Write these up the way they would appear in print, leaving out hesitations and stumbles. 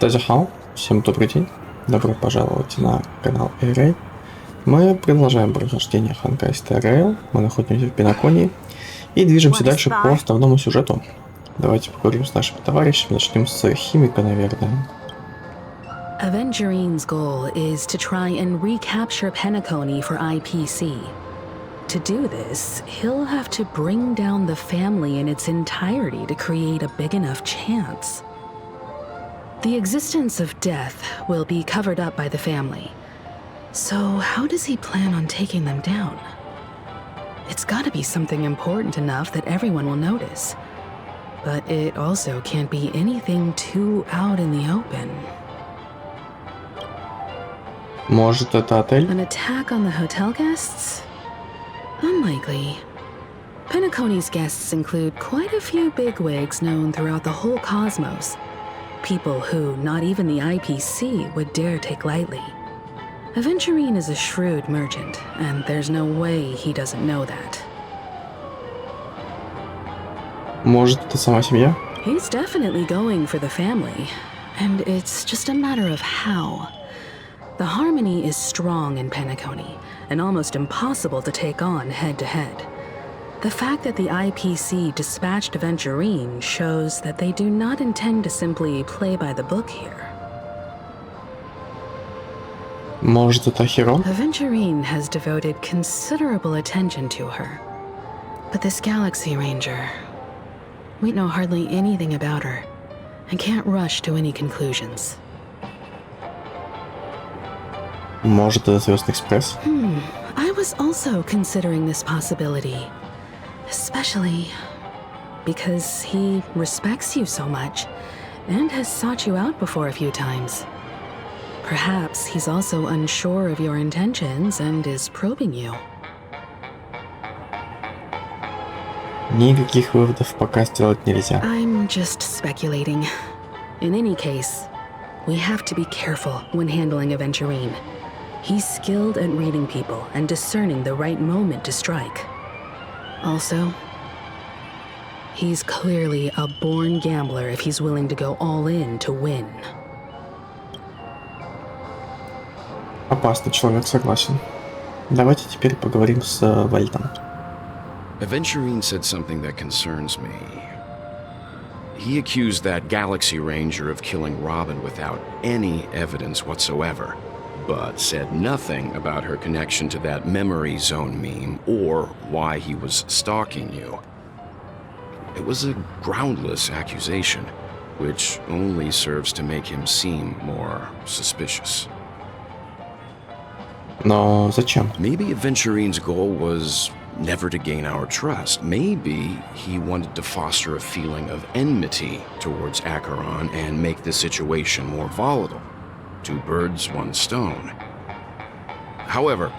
Тазихал, всем добрый день, добро пожаловать на канал Эйрей. Мы продолжаем прохождение Honkai Rail, мы находимся в Пенаконии и движемся дальше по основному сюжету. Давайте поговорим с нашими товарищами, начнем с химика, наверное. Aventurine's goal is to try and recapture Penacony for IPC. To do this, he'll have to bring down the family in its entirety to create a big enough chance. The existence of death will be covered up by the family. So how does he plan on taking them down? It's gotta be something important enough that everyone will notice. But it also can't be anything too out in the open. Может, это отель? An attack on the hotel guests? Unlikely. Penacony's guests include quite a few bigwigs known throughout the whole cosmos. People who not even the IPC would dare take lightly. Aventurine is a shrewd merchant, and there's no way he doesn't know that. Может, это сама семья? He's definitely going for the family, and it's just a matter of how. The harmony is strong in Penacony, and almost impossible to take on head-to-head. The fact that the IPC dispatched Aventurine shows that they do not intend to simply play by the book here. Может, это Хиро? Aventurine has devoted considerable attention to her. But this Galaxy Ranger, we know hardly anything about her, and can't rush to any conclusions. Может, это Звездный экспресс? I was also considering this possibility. Especially because he respects you so much and has sought you out before a few times. Perhaps he's also unsure of your intentions and is probing you. Никаких выводов пока сделать нельзя. I'm just speculating. In any case, we have to be careful when handling Aventurine. He's skilled at reading people and discerning the right moment to strike. Also, he's clearly a born gambler if he's willing to go all in to win. Опасный человек, согласен. Давайте теперь поговорим с Вальтом. Aventurine said something that concerns me. He accused that Galaxy Ranger of killing Robin without any evidence whatsoever, but said nothing about her connection to that memory zone meme or why he was stalking you. It was a groundless accusation, which only serves to make him seem more suspicious. Но зачем? Maybe Aventurine's goal was never to gain our trust. Maybe he wanted to foster a feeling of enmity towards Acheron and make the situation more volatile. Two birds, one stone. However,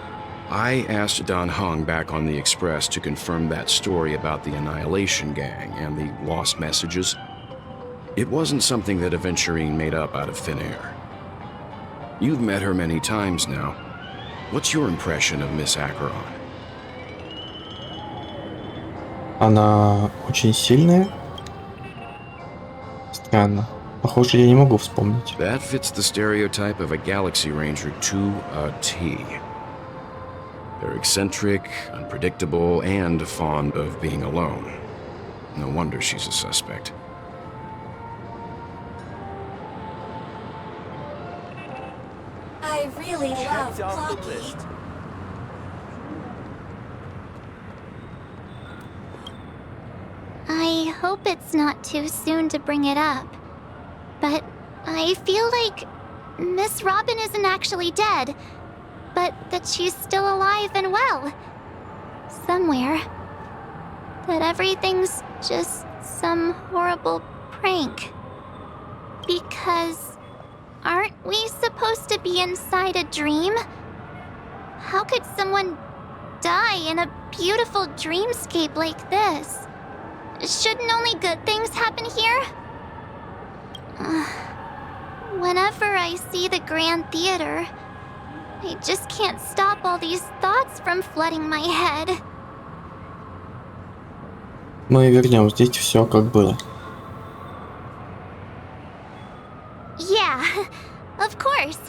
I asked Don Hung back on the Express to confirm that story about the Annihilation Gang and the lost messages. It wasn't something that Aventurine made up out of thin air. You've met her many times now. What's your impression of Miss Acheron? Она очень сильная. Странно. Похоже, я не могу вспомнить. That fits the stereotype of a Galaxy Ranger to a T. They're eccentric, unpredictable, and fond of being alone. No wonder she's a suspect. I really love Clocky. I hope it's not too soon to bring it up. But I feel like Miss Robin isn't actually dead, but that she's still alive and well. Somewhere. That everything's just some horrible prank. Because aren't we supposed to be inside a dream? How could someone die in a beautiful dreamscape like this? Shouldn't only good things happen here? Whenever I see the Grand Theater, I just can't stop all these thoughts from flooding my head. Мы вернем здесь все как было. Yeah, of course.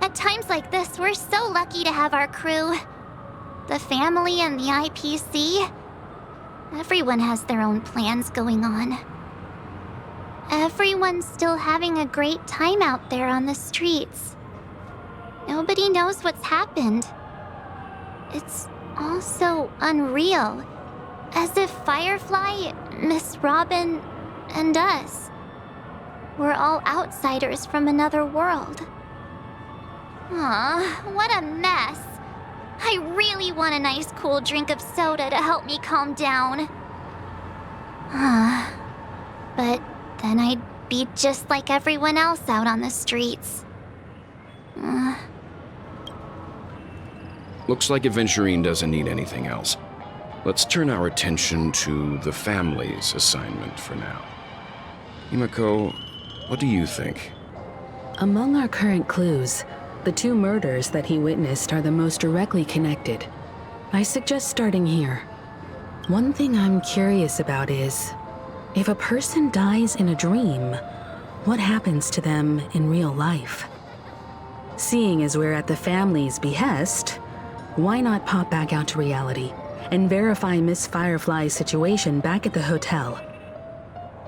At times like this, we're so lucky to have our crew. The family and the IPC. Everyone has their own plans going on. Everyone's still having a great time out there on the streets. Nobody knows what's happened. It's all so unreal. As if Firefly, Miss Robin, and us were all outsiders from another world. Aw, what a mess. I really want a nice cool drink of soda to help me calm down. But then I'd be just like everyone else out on the streets. Looks like Aventurine doesn't need anything else. Let's turn our attention to the family's assignment for now. Himeko, what do you think? Among our current clues, the 2 murders that he witnessed are the most directly connected. I suggest starting here. One thing I'm curious about is, if a person dies in a dream, what happens to them in real life? Seeing as we're at the family's behest, why not pop back out to reality and verify Miss Firefly's situation back at the hotel?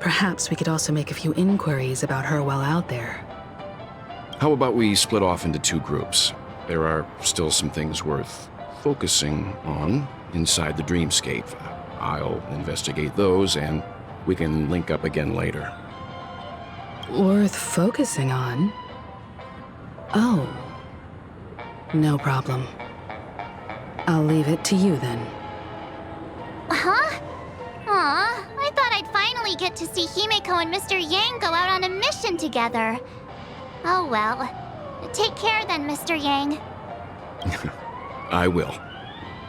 Perhaps we could also make a few inquiries about her while out there. How about we split off into 2 groups? There are still some things worth focusing on inside the dreamscape. I'll investigate those, and we can link up again later. Worth focusing on? Oh. No problem. I'll leave it to you then. Huh? Aw, I thought I'd finally get to see Himeko and Mr. Yang go out on a mission together. Oh well. Take care then, Mr. Yang. I will.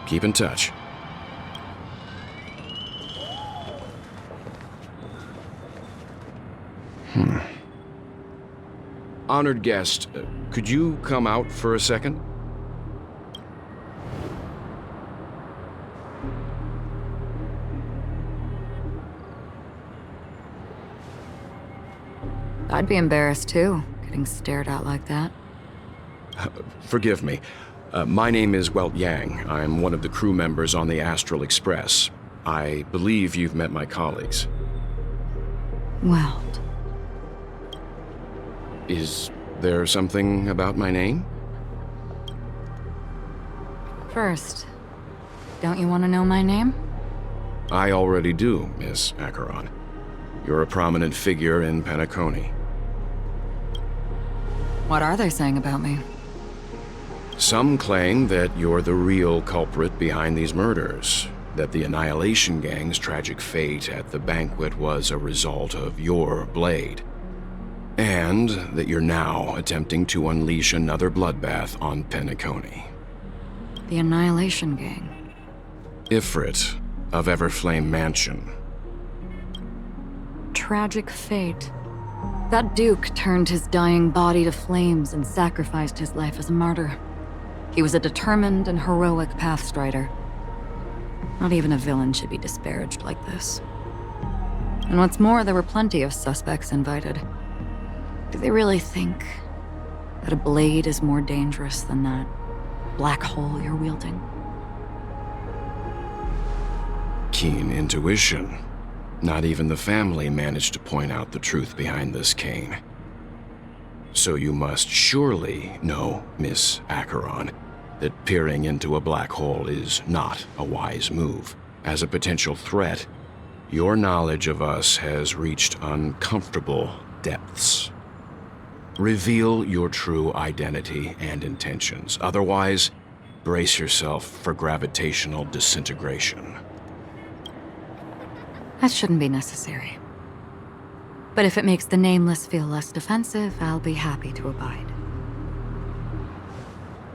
Keep in touch. Honored guest, could you come out for a second? I'd be embarrassed too, getting stared at like that. Forgive me. My name is Welt Yang. I'm one of the crew members on the Astral Express. I believe you've met my colleagues. Welt. Is there something about my name? First, don't you want to know my name? I already do, Miss Acheron. You're a prominent figure in Penacony. What are they saying about me? Some claim that you're the real culprit behind these murders, that the Annihilation Gang's tragic fate at the banquet was a result of your blade, and that you're now attempting to unleash another bloodbath on Penacony. The Annihilation Gang. Ifrit of Everflame Mansion. Tragic fate. That Duke turned his dying body to flames and sacrificed his life as a martyr. He was a determined and heroic pathstrider. Not even a villain should be disparaged like this. And what's more, there were plenty of suspects invited. Do they really think that a blade is more dangerous than that black hole you're wielding? Keen intuition. Not even the family managed to point out the truth behind this cane. So you must surely know, Miss Acheron, that peering into a black hole is not a wise move. As a potential threat, your knowledge of us has reached uncomfortable depths. Reveal your true identity and intentions. Otherwise, brace yourself for gravitational disintegration. That shouldn't be necessary. But if it makes the Nameless feel less defensive, I'll be happy to abide.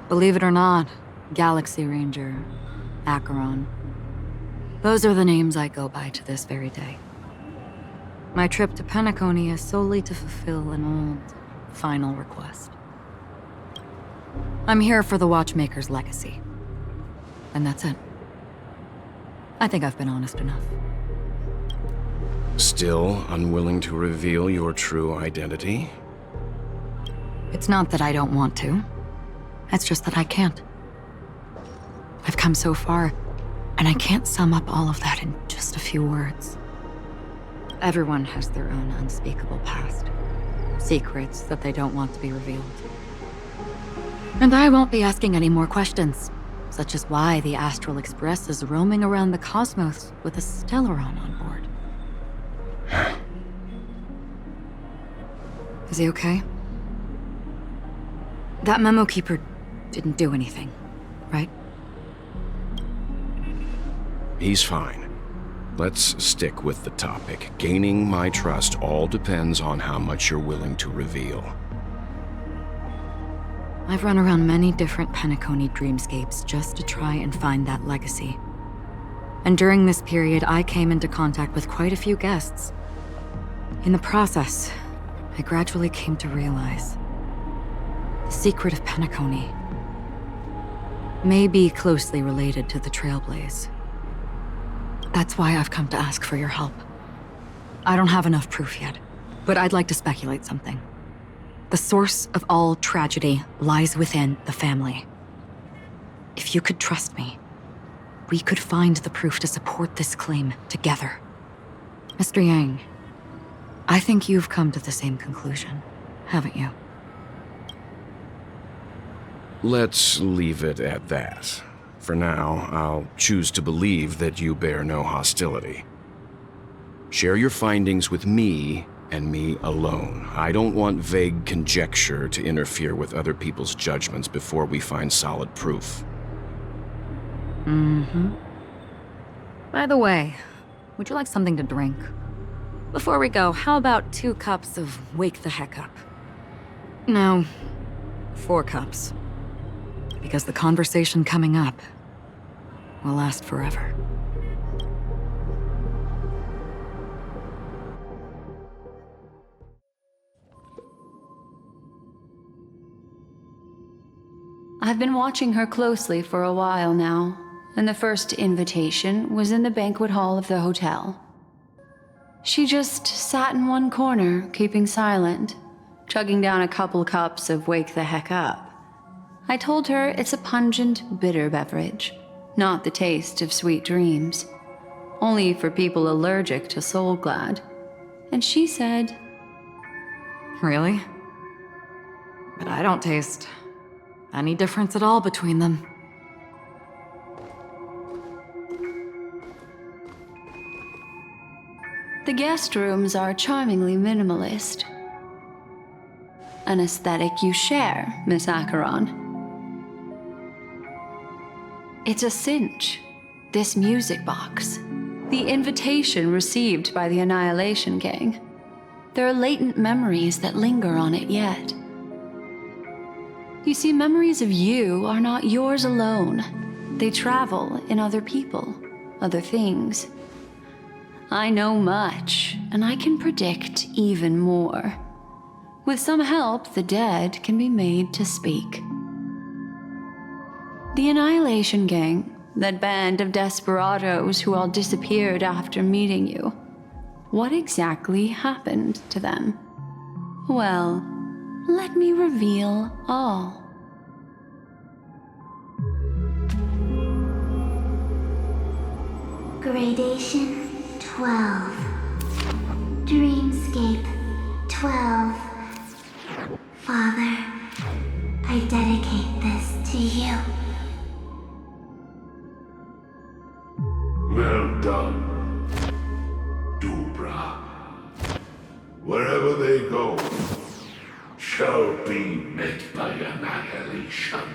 Believe it or not, Galaxy Ranger, Acheron, those are the names I go by to this very day. My trip to Penacony is solely to fulfill an old, final request. I'm here for the Watchmaker's legacy. And that's it. I think I've been honest enough. Still unwilling to reveal your true identity? It's not that I don't want to. It's just that I can't. I've come so far, and I can't sum up all of that in just a few words. Everyone has their own unspeakable past. Secrets that they don't want to be revealed. And I won't be asking any more questions, such as why the Astral Express is roaming around the cosmos with a Stellaron on board. Is he okay? That memo keeper didn't do anything, right? He's fine. Let's stick with the topic. Gaining my trust all depends on how much you're willing to reveal. I've run around many different Penacony dreamscapes just to try and find that legacy. And during this period, I came into contact with quite a few guests. In the process, I gradually came to realize the secret of Penacony may be closely related to the Trailblaze. That's why I've come to ask for your help. I don't have enough proof yet, but I'd like to speculate something. The source of all tragedy lies within the family. If you could trust me, we could find the proof to support this claim together. Mr. Yang, I think you've come to the same conclusion, haven't you? Let's leave it at that. For now, I'll choose to believe that you bear no hostility. Share your findings with me and me alone. I don't want vague conjecture to interfere with other people's judgments before we find solid proof. By the way, would you like something to drink? Before we go, how about 2 cups of Wake the Heck Up? No, 4 cups. Because the conversation coming up will last forever. I've been watching her closely for a while now, and the first invitation was in the banquet hall of the hotel. She just sat in one corner, keeping silent, chugging down a couple cups of Wake the Heck Up. I told her it's a pungent, bitter beverage, not the taste of sweet dreams, only for people allergic to Soul Glad. And she said, Really? But I don't taste any difference at all between them. the guest rooms are charmingly minimalist. An aesthetic you share, Miss Acheron. It's a cinch, this music box. The invitation received by the Annihilation Gang. There are latent memories that linger on it yet. You see, memories of you are not yours alone. They travel in other people, other things. I know much, and I can predict even more. With some help, the dead can be made to speak. The Annihilation Gang, that band of desperados who all disappeared after meeting you. What exactly happened to them? Well, let me reveal all. Gradation 12. Dreamscape 12. Father, I dedicate this to you. Well done, Dubra. Wherever they go, shall be met by annihilation.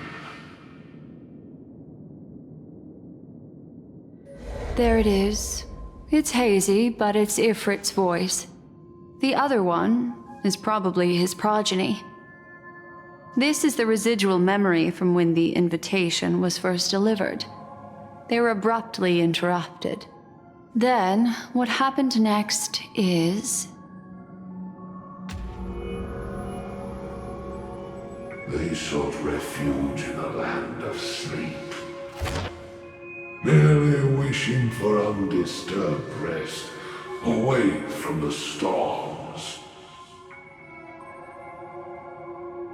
There it is. It's hazy, but it's Ifrit's voice. The other one is probably his progeny. This is the residual memory from when the invitation was first delivered. They were abruptly interrupted. Then, what happened next is... They sought refuge in a land of sleep, merely wishing for undisturbed rest, away from the storms.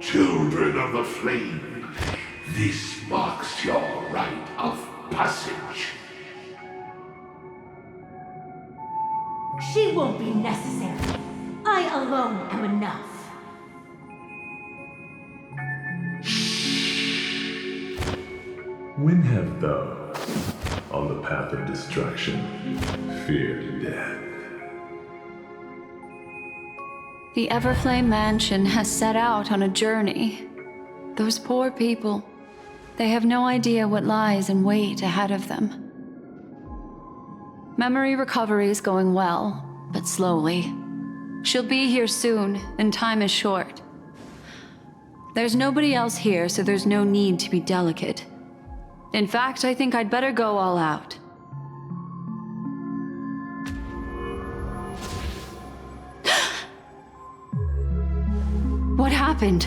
Children of the Flame, this marks your rite of passage. She won't be necessary. I alone am enough. When have those on the path of destruction feared death? The Everflame Mansion has set out on a journey. Those poor people, they have no idea what lies in wait ahead of them. Memory recovery is going well, but slowly. She'll be here soon, and time is short. There's nobody else here, so there's no need to be delicate. In fact, I think I'd better go all out. What happened?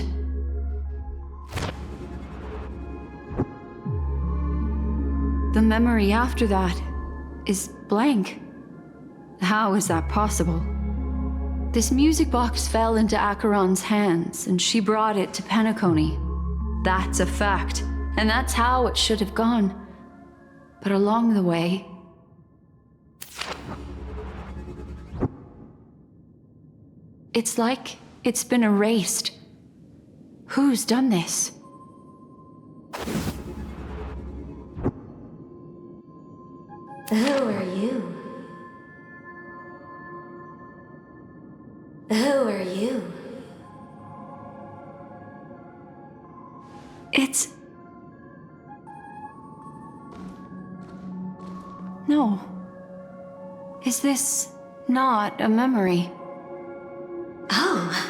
The memory after that is blank. How is that possible? This music box fell into Acheron's hands, and she brought it to Penacony. That's a fact, and that's how it should have gone. But along the way... it's like it's been erased. Who's done this? Who are you? Who are you? It's... no. Is this not a memory? Oh,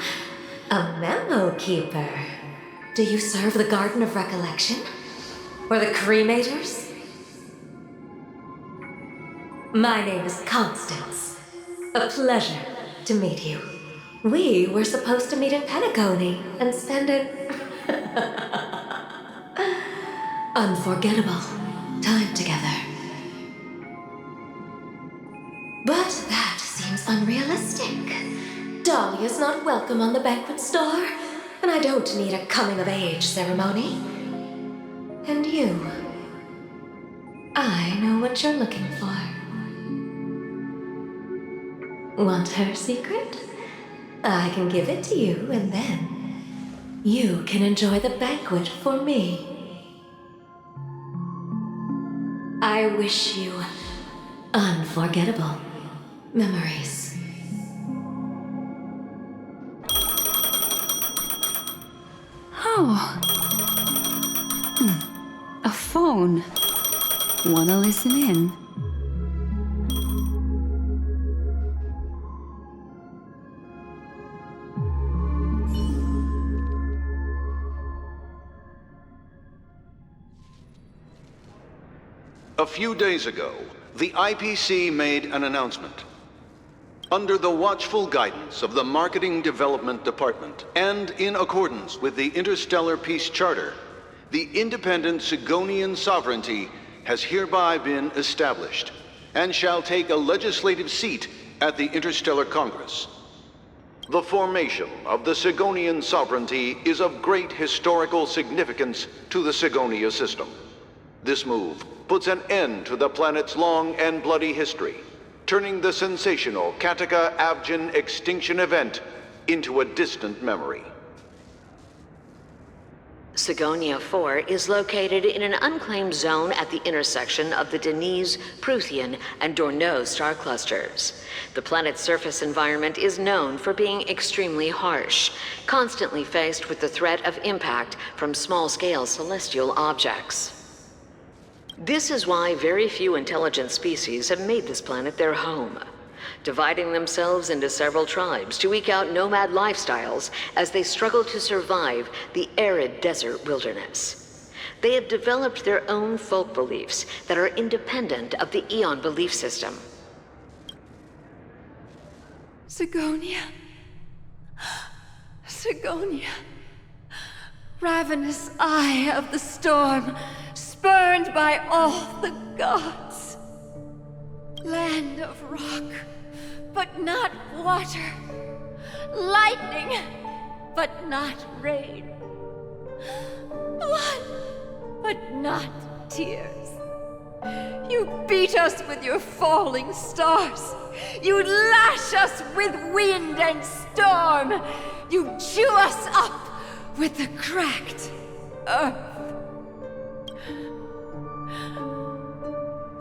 a memo keeper. Do you serve the Garden of Recollection? Or the Cremators? My name is Constance. A pleasure to meet you. We were supposed to meet in Penacony and spend an unforgettable time together. But that seems unrealistic. Dahlia's not welcome on the banquet store, and I don't need a coming-of-age ceremony. And you, I know what you're looking for. Want her secret? I can give it to you, and then you can enjoy the banquet for me. I wish you unforgettable memories. Oh. A phone. Wanna listen in? A few days ago, the IPC made an announcement. Under the watchful guidance of the Marketing Development Department, and in accordance with the Interstellar Peace Charter, the independent Sigonian sovereignty has hereby been established, and shall take a legislative seat at the Interstellar Congress. The formation of the Sigonian sovereignty is of great historical significance to the Sigonia system. This move puts an end to the planet's long and bloody history, turning the sensational Kataka-Abjin extinction event into a distant memory. Sigonia 4 is located in an unclaimed zone at the intersection of the Denise, Prothean, and Dorneau star clusters. The planet's surface environment is known for being extremely harsh, constantly faced with the threat of impact from small-scale celestial objects. This is why very few intelligent species have made this planet their home, dividing themselves into several tribes to eke out nomad lifestyles as they struggle to survive the arid desert wilderness. They have developed their own folk beliefs that are independent of the Eon belief system. Sigonia. Sigonia. Ravenous eye of the storm, spurned by all the gods. Land of rock, but not water. Lightning, but not rain. Blood, but not tears. You beat us with your falling stars. You lash us with wind and storm. You chew us up with the cracked earth.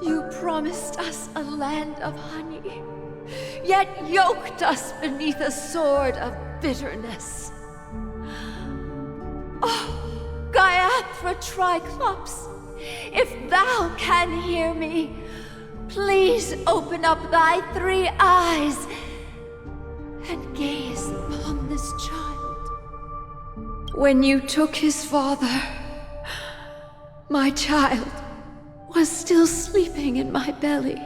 You promised us a land of honey, yet yoked us beneath a sword of bitterness. Oh, Gaiathra Triclops, if thou can hear me, please open up thy 3 eyes and gaze upon this child. When you took his father, my child was still sleeping in my belly.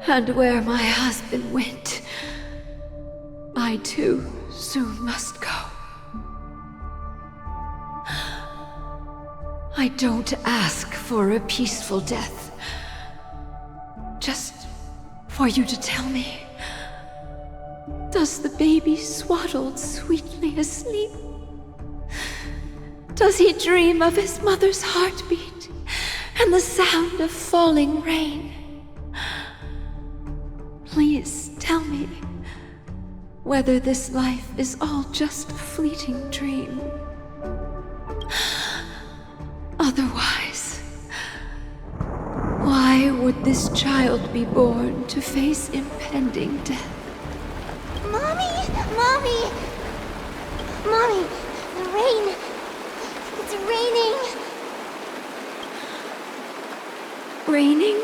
And where my husband went, I too soon must go. I don't ask for a peaceful death. Just for you to tell me, does the baby swaddled sweetly asleep? Does he dream of his mother's heartbeat and the sound of falling rain? Please tell me whether this life is all just a fleeting dream. Otherwise, why would this child be born to face impending death? Mommy! Mommy! Mommy! The rain! It's raining! Raining?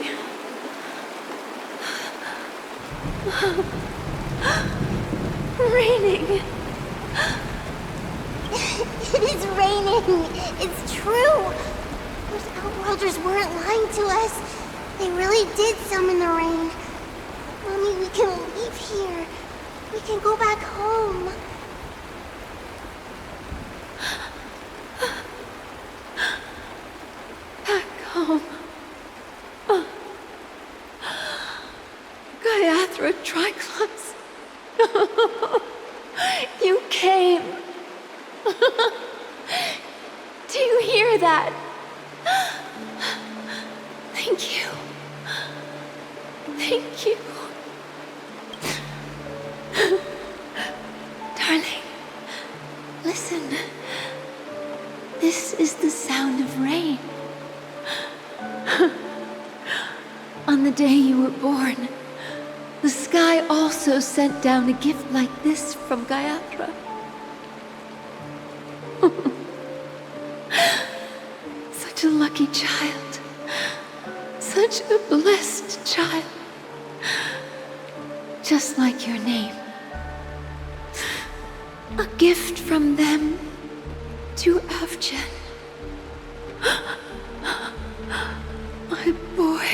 Raining! It is raining! It's true! Those outworlders weren't lying to us. They really did summon the rain. Mommy, we can leave here. We can go back home. Back home. Gaiathra Triclops. You came. Do you hear that? Thank you. Thank you. Darling, listen. This is the sound of rain. On the day you were born, the sky also sent down a gift like this from Gaiathra. Such a lucky child. Such a blessed child. Just like your name. A gift from them to Avjen. My boy.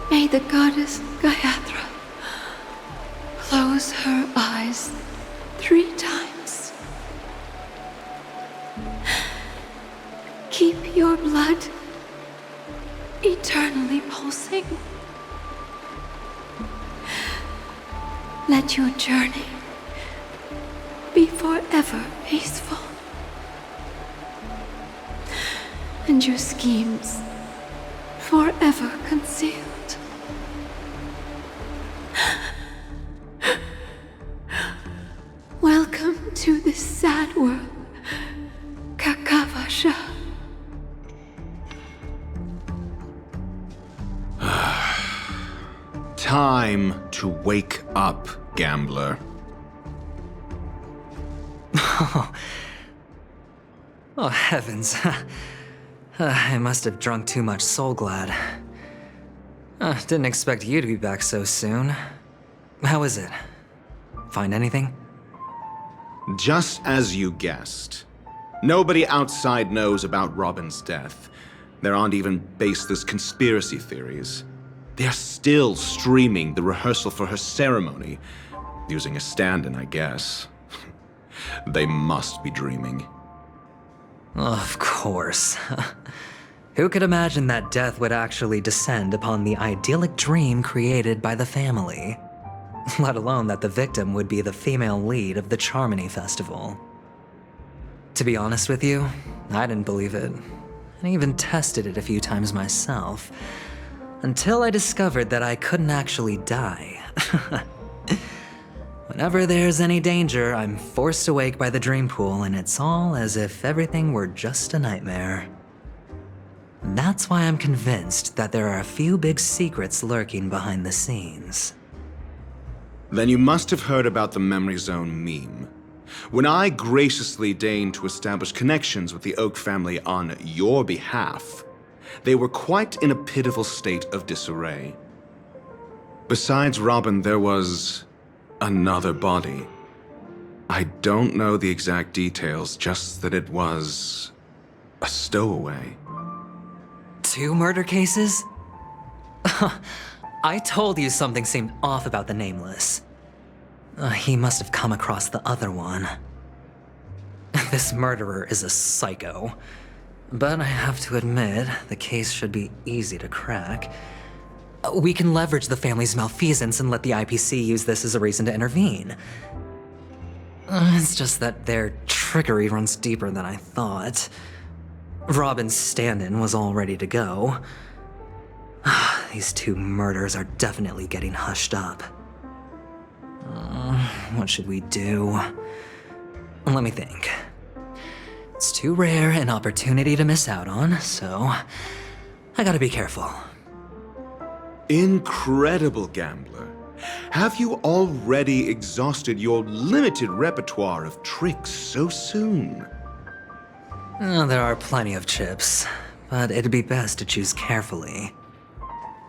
May the goddess Gaiathra close her eyes 3 times. Keep your blood eternally pulsing. Let your journey be forever peaceful. And your schemes forever concealed. Welcome to this sad world, Kakavasha. Time to wake up, gambler. Oh, heavens. I must have drunk too much Soul Glad. Didn't expect you to be back so soon. How is it? Find anything? Just as you guessed. Nobody outside knows about Robin's death. There aren't even baseless conspiracy theories. They're still streaming the rehearsal for her ceremony, using a stand-in, I guess. They must be dreaming. Of course. Who could imagine that death would actually descend upon the idyllic dream created by the family? Let alone that the victim would be the female lead of the Charmony Festival. To be honest with you, I didn't believe it. I even tested it a few times myself, until I discovered that I couldn't actually die. Whenever there's any danger, I'm forced awake by the dream pool, and it's all as if everything were just a nightmare. That's why I'm convinced that there are a few big secrets lurking behind the scenes. Then you must have heard about the Memory Zone meme. When I graciously deigned to establish connections with the Oak family on your behalf, they were quite in a pitiful state of disarray. Besides Robin, there was another body. I don't know the exact details, just that it was a stowaway. 2 murder cases? I told you something seemed off about the Nameless. He must have come across the other one. This murderer is a psycho. But I have to admit, the case should be easy to crack. We can leverage the family's malfeasance and let the IPC use this as a reason to intervene. It's just that their trickery runs deeper than I thought. Robin's stand-in was all ready to go. These 2 murders are definitely getting hushed up. What should we do? Let me think. It's too rare an opportunity to miss out on, so I gotta be careful. Incredible gambler. Have you already exhausted your limited repertoire of tricks so soon? There are plenty of chips, but it'd be best to choose carefully.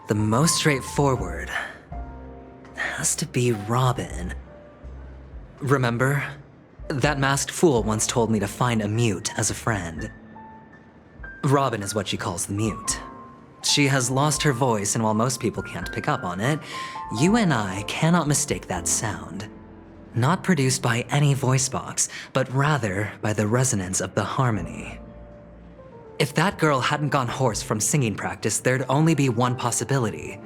The most straightforward has to be Robin. Remember? That masked fool once told me to find a mute as a friend. Robin is what she calls the mute. She has lost her voice, and while most people can't pick up on it, you and I cannot mistake that sound. Not produced by any voice box, but rather by the resonance of the harmony. If that girl hadn't gone hoarse from singing practice, there'd only be one possibility.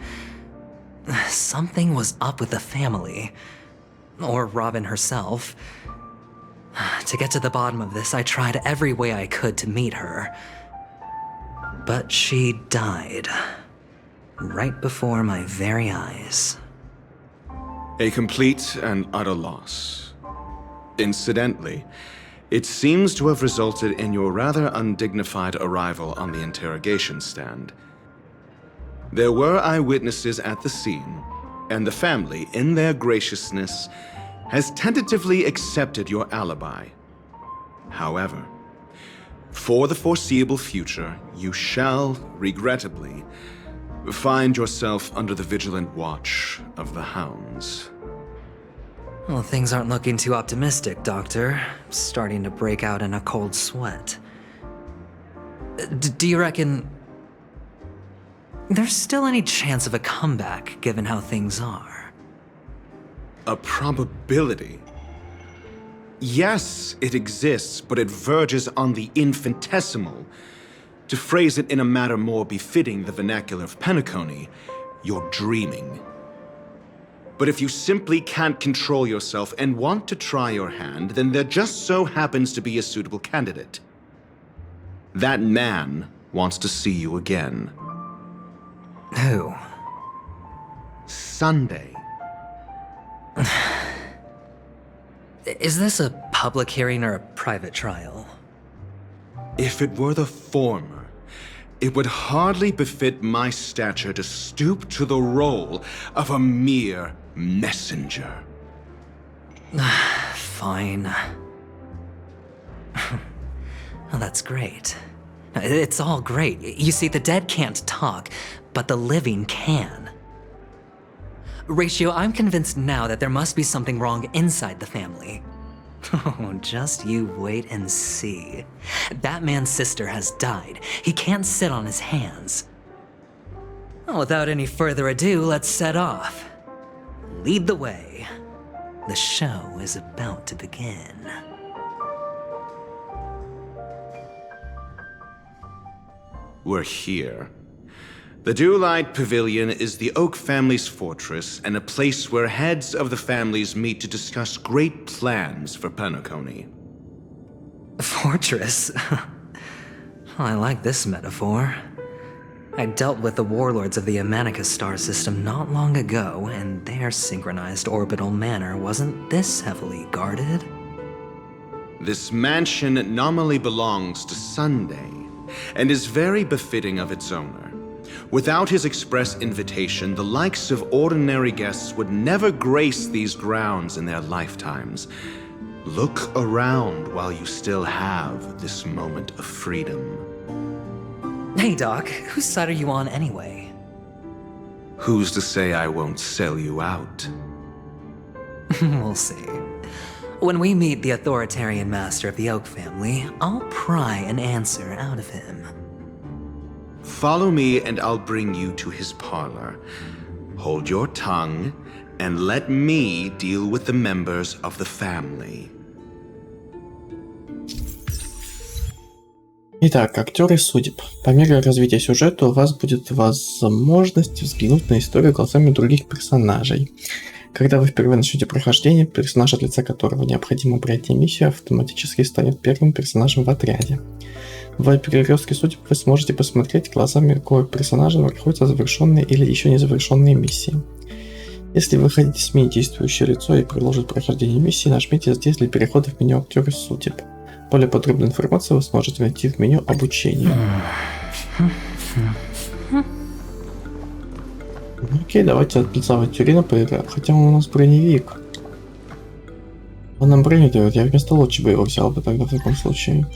Something was up with the family. Or Robin herself. To get to the bottom of this, I tried every way I could to meet her. But she died. Right before my very eyes. A complete and utter loss. Incidentally, it seems to have resulted in your rather undignified arrival on the interrogation stand. There were eyewitnesses at the scene, and the family, in their graciousness, has tentatively accepted your alibi. However, for the foreseeable future, you shall, regrettably, find yourself under the vigilant watch of the hounds. Well, things aren't looking too optimistic, Doctor. I'm starting to break out in a cold sweat. Do you reckon there's still any chance of a comeback, given how things are? A probability? Yes, it exists, but it verges on the infinitesimal. To phrase it in a manner more befitting the vernacular of Penacony, you're dreaming. But if you simply can't control yourself and want to try your hand, then there just so happens to be a suitable candidate. That man wants to see you again. Who? Sunday. Is this a public hearing or a private trial? If it were the former, it would hardly befit my stature to stoop to the role of a mere messenger. Fine. Well, that's great. It's all great. You see, the dead can't talk, but the living can. Ratio, I'm convinced now that there must be something wrong inside the family. Oh, just you wait and see. That man's sister has died. He can't sit on his hands. Well, without any further ado, let's set off. Lead the way. The show is about to begin. we're here. The Dewlight Pavilion is the Oak family's fortress and a place where heads of the families meet to discuss great plans for Penacony. Fortress? I like this metaphor. I dealt with the warlords of the Amanicus star system not long ago, and their synchronized orbital manor wasn't this heavily guarded. This mansion nominally belongs to Sunday, and is very befitting of its owner. Without his express invitation, the likes of ordinary guests would never grace these grounds in their lifetimes. Look around while you still have this moment of freedom. Hey, Doc, whose side are you on anyway? Who's to say I won't sell you out? We'll see. When we meet the authoritarian master of the Oak family, I'll pry an answer out of him. Follow me and I'll bring you to his parlor. Hold your tongue and let me deal with the members of the family. Итак, актеры судеб. По мере развития сюжета у вас будет возможность взглянуть на историю глазами других персонажей. Когда вы впервые начнете прохождение, персонаж, от лица которого необходимо пройти миссию, автоматически станет первым персонажем в отряде. В перерезке судеб вы сможете посмотреть глазами, какого персонажа проходят завершенные или еще не завершенные миссии. Если вы хотите сменить действующее лицо и продолжить прохождение миссии, нажмите здесь для перехода в меню актеры судеб. Более подробную информацию вы сможете найти в меню обучения. Окей, давайте от лица Авантюрина поиграем. Хотя он у нас броневик. Он нам броню дает, я вместо лучше бы его взял бы тогда в таком случае.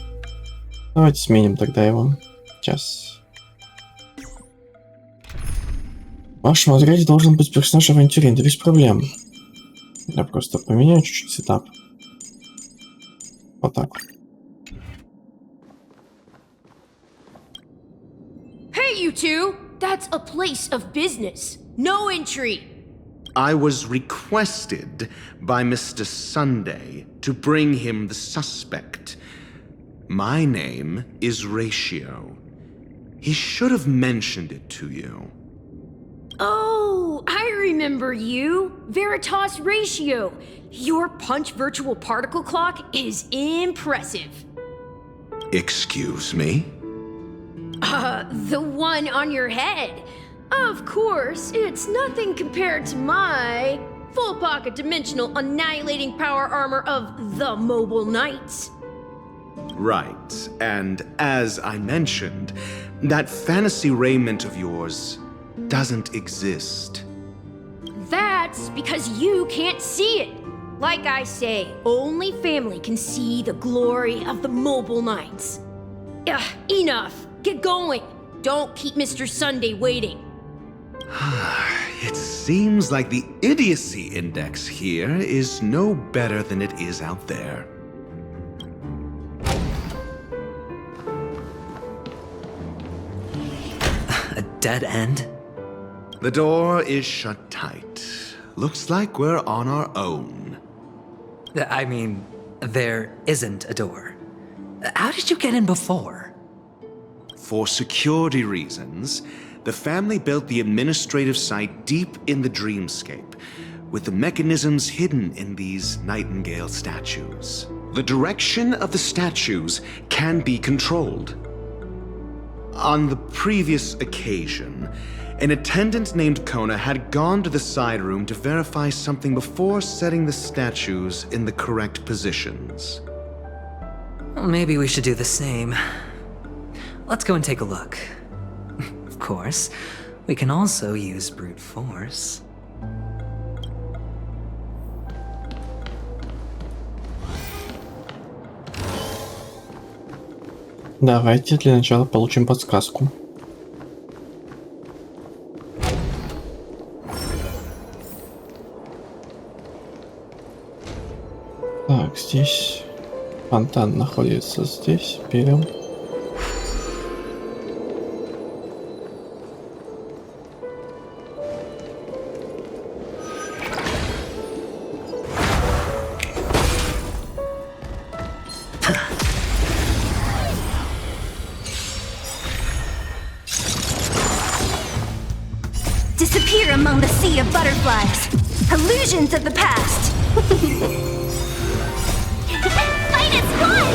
Давайте сменим тогда его. Сейчас. В вашем отряде должен быть персонаж Авантюрин, да без проблем. Я просто поменяю чуть-чуть сетап. Вот так. Hey, you two! That's a place of business. No entry. I was requested by Mr. Sunday to bring him the suspect. My name is Ratio. He should have mentioned it to you. Oh, I remember you. Veritas Ratio. Your punch virtual particle clock is impressive. Excuse me? The one on your head. Of course, it's nothing compared to my full pocket dimensional annihilating power armor of the Mobile Knights. Right, and as I mentioned, that fantasy raiment of yours doesn't exist. That's because you can't see it. Like I say, only family can see the glory of the Mobile Knights. Enough. Get going. Don't keep Mr. Sunday waiting. It seems like the idiocy index here is no better than it is out there. A dead end? The door is shut tight. Looks like we're on our own. I mean, there isn't a door. How did you get in before? For security reasons, the family built the administrative site deep in the dreamscape, with the mechanisms hidden in these nightingale statues. The direction of the statues can be controlled. On the previous occasion, an attendant named Kona had gone to the side room to verify something before setting the statues in the correct positions. Well, maybe we should do the same. Let's go and take a look. Of course, we can also use brute force. Давайте для начала получим подсказку. Так, здесь фонтан находится здесь. Берем. among the sea of butterflies. Illusions of the past. Fight is fun!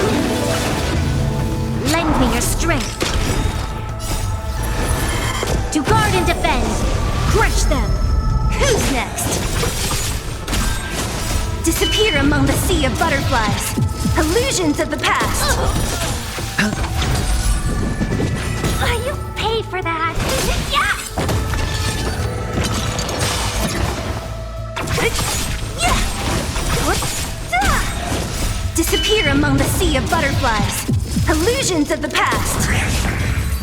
Lend me your strength. To guard and defend. Crush them. Who's next? Disappear among the sea of butterflies. Illusions of the past. You pay for that. Yeah! Disappear among the sea of butterflies. Illusions of the past.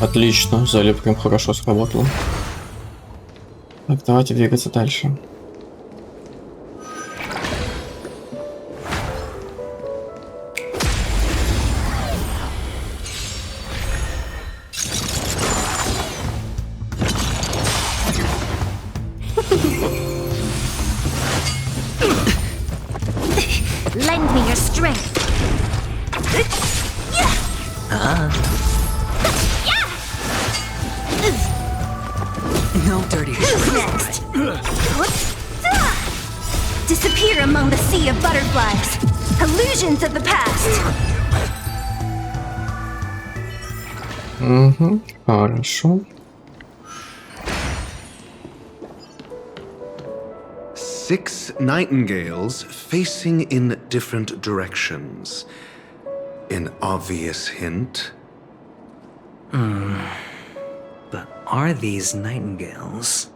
Отлично, зале прям хорошо сработало. Так, давайте двигаться дальше. Lend me your strength. No dirty Who's next? Disappear among the sea of butterflies. Illusions of the past. Хорошо. Six nightingales facing in different directions. An obvious hint. But are these nightingales?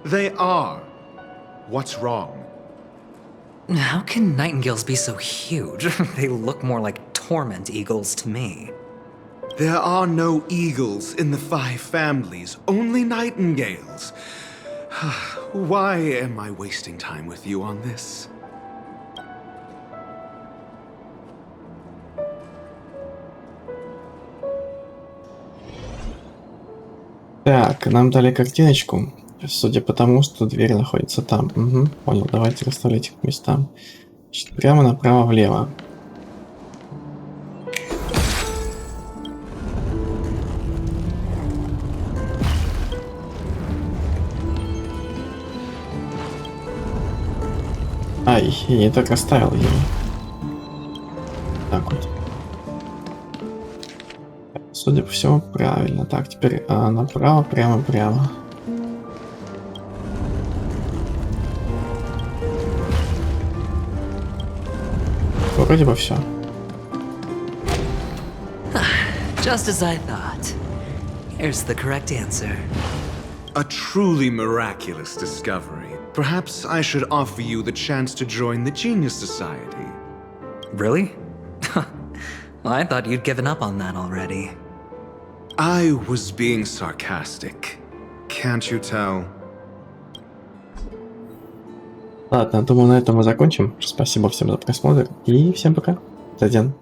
They are. What's wrong? How can nightingales be so huge? They look more like torment eagles to me. There are no eagles in the five families, only nightingales. Why am I wasting time with you on this? Так, нам дали картиночку. Судя по тому, что дверь находится там. Понял, давайте расставлять их по местам. Значит, прямо направо-влево. Ай, я не так расставил ее. Так вот. Судя по всему, правильно. Так, теперь направо, прямо. Вроде бы все. Just as I thought. Here's the correct answer. A truly miraculous discovery. Perhaps I should offer you the chance to join the Genius Society. Really? Well, I thought you'd given up on that already. I was being sarcastic. Can't you tell? Ладно, думаю, на этом мы закончим. Спасибо всем за просмотр и всем пока. Заден.